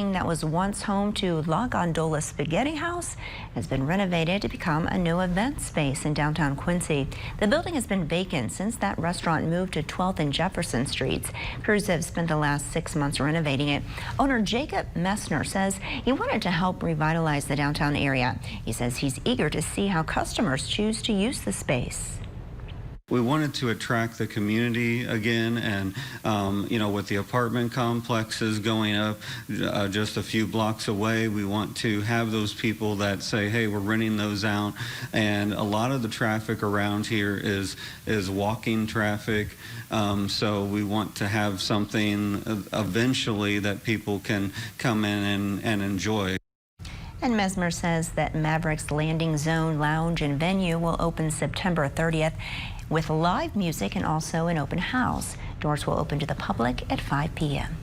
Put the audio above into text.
That was once home to LaGondola Spaghetti House has been renovated to become a new event space in downtown Quincy. The building has been vacant since that restaurant moved to 12th and Jefferson Streets. Crews have spent the last 6 months renovating it. Owner Jacob Messner says he wanted to help revitalize the downtown area. He says he's eager to see how customers choose to use the space. We wanted to attract the community again, and with the apartment complexes going up just a few blocks away, we want to have those people that say, hey, we're renting those out. And a lot of the traffic around here is walking traffic, so we want to have something eventually that people can come in and enjoy. And Mesmer says that Maverick's Landing Zone Lounge and Venue will open September 30th with live music and also an open house. Doors will open to the public at 5 p.m.